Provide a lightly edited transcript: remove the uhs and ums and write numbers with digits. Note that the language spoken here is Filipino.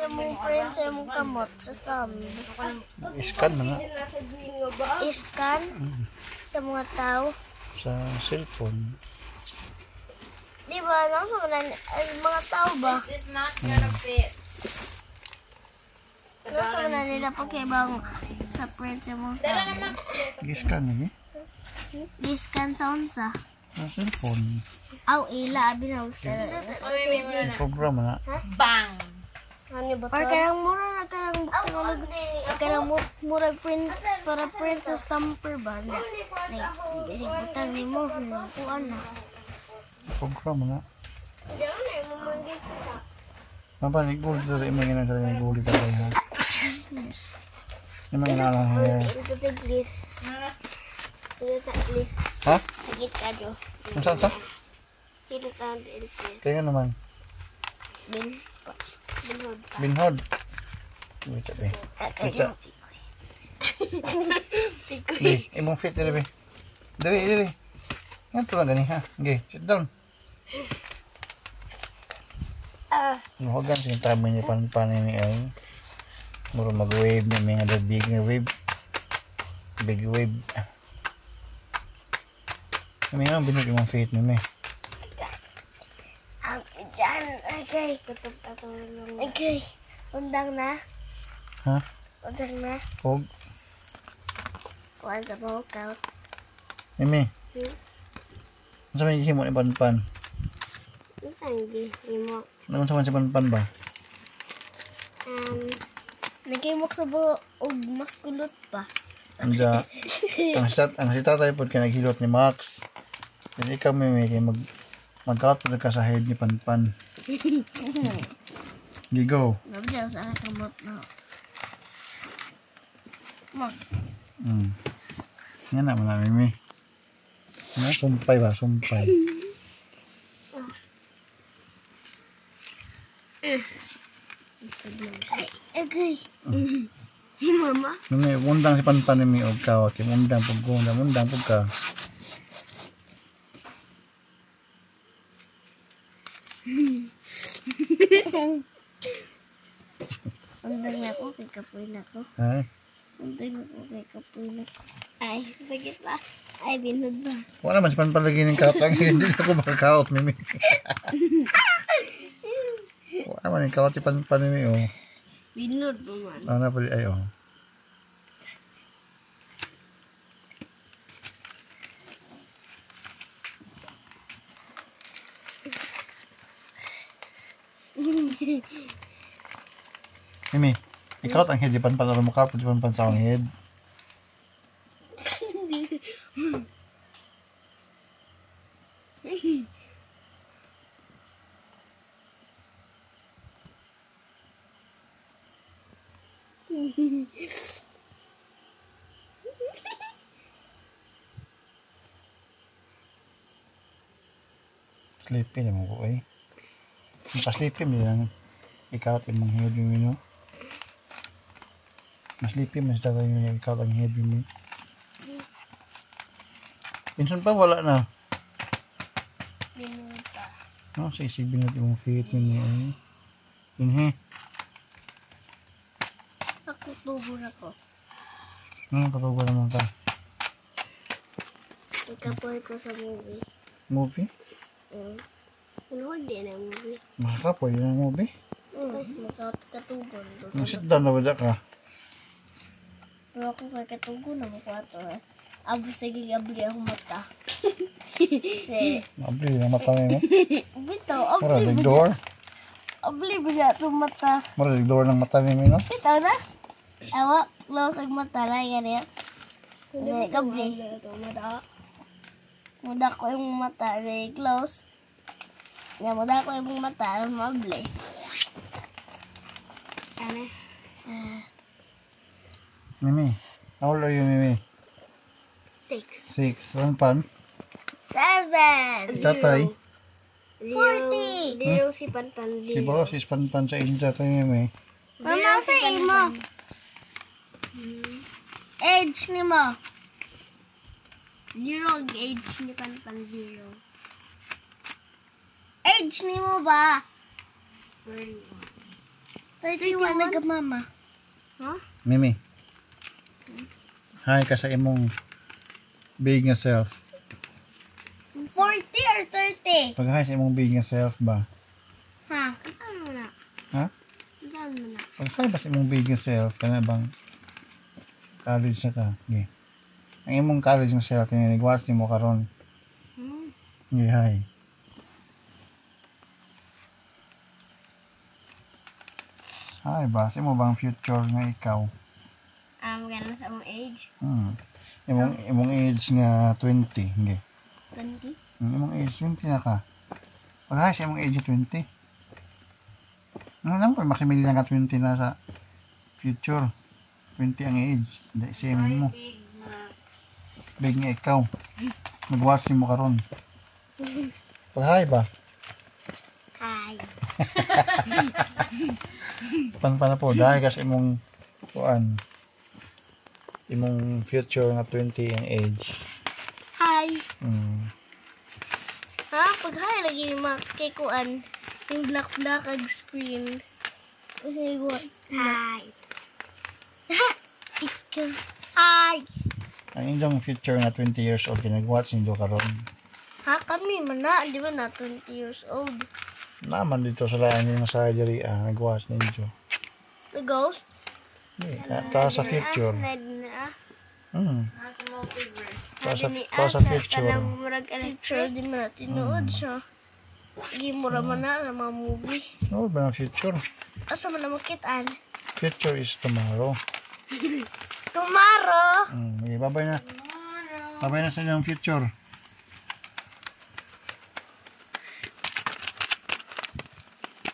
mong print sa mong kamot sa thumb. Scan na nga. Scan sa mga tao. Sa cellphone. Di ba, no? Mga tao ba? This is not gonna fit. Nasa na nila pagkibang sa print sa mong Dala thumb. naman. I-scan na niya. Scan sa unsa. Sa cellphone. Aw, ila, abinaw sa Program na. Bang! Para kanang mura na kanang murag print para print sa stamper ba na butang ni mo kuan na Program na. Mapa ni gold sa imong ina sa gold ta ha. Ni mga nala ha. ito please please Ha? sagit ka do Unsa? kilo ta please Kaya naman. Binhod. Wait a bit. Wait a. Be, imong fit diri be. Diri. Yan to lang gani ha. Okay, sit down. Huwag ganun yung tama niya pan ni ay. Muro mag-wave niya mga big na wave. Big wave. Kami nga binod yung fit mo may. Diyan, okay. Okay. Undang na. Ha? Undang na. Huwag. Kuhan sa workout. Mimi. Ano sa may himo ni pan? Ano saan gihimo? Ano sa may pan ba? Nagimok sa buo og mas kulot pa. Anda. ang si tatay po ka naghilot ni Max. Jadi ikaw Mimi kay mag-out po ka sa head ni Pan. Gigo. Nabdiyaw sa kamot na. Mak. Yan naman na Mimi. Sumpay ba? Sumpay. Okay. Mama. Mimi, mundang si Pan Mimi og ka. Mundang pag ka. Undang na ako kay kapoy na ko. Ay. Undang na ako kay kapoy na ko. Ay, bagit ba? Ay, binod ba? Wala naman si Pan lagi ng kaot. Hindi ako makakaot Mimi. Wala naman yung kaot si Pan Mimi oh. Binod ba man? Ano na pala ay oh. Mimi, ikaw ang head, di pan para mukha, di pan sa ang head. Sleepy naman ko eh. Nakasleepy mo lang. Ikaw at imong head yung mino. Masleepy mas daw yung ikaw ang head yung mino. Pinsan pa wala na. Binod pa. No, sa isipin natin yung feet yun eh. Yun Ako tubo na ko. Ano katubo naman ka? Ikapoy ko sa movie. Movie? Ano din ang movie? Makakapoy yun ang movie. Makatugon. Sit down na ba dyan ka? Pero ako kay katugon na mo kwato eh. Abo sige abli ako mata. Abli na mata mo. Bitaw, Mara, abli. the door. Abli biya itong mata. Mara, the door ng mata mo, no? Bitaw na. Awa, close ang mata na yan yan. Abli. Muda ko yung mata na close. Nga, muda ko yung mata na abli. Ano? Mimi, how old are you, Mimi? 6. 6. One pan? 7. Tatay? 40. Zero si Panpan. Si Boss, is pan sa inyo tatay, Mimi. Mama sa imo. Age ni mo. Zero age ni Panpan. Zero. Age ni mo ba? 31 nag-mama. Ha? Mimi. Hi ka sa imong big nga self. 40 or 30? Pag hi sa imong big nga self ba? Ha? Ano mo na? Ha? Ano mo na? Pag hi ba sa imong big nga self, kana bang college na ka? Okay. Ang imong college nga self, kaya nag-watch ni mo karon. Okay, hi. Hi ba? Sa imo bang future nga ikaw? Ganun sa mong age? Imong age nga 20. Okay. 20? Imong age 20 na ka. Pag hi sa imong age 20. Ano lang po, maksimili na ka 20 na sa future. 20 ang age. Hindi, same mo. Big Max. Big nga ikaw. Nag-watch mo karon. Pag hi ba? Hi. Pan na po, dahil kasi imong kuan. Imong future nga 20 ang age. Hi. Hmm. Pag hi lagi yung mga kay kuan. Yung black ag screen. Kasi kuan. Hi. Ikaw. Hi. Ang inyong future nga 20 years old, nag-watch nindo karon. Kami man na. Di ba na 20 years old? Naman dito sa lain yung sa diri nag-watch ninyo. The ghost? Ta sa future. Nasa multiverse. Ta sa future. Kanang murag electro, di man na tinuod siya. Hindi mo raman na mga movie. No, ba ang future? Asa man na makitaan? Future is tomorrow. Tomorrow! Okay, babay na. Babay na sa inyong future.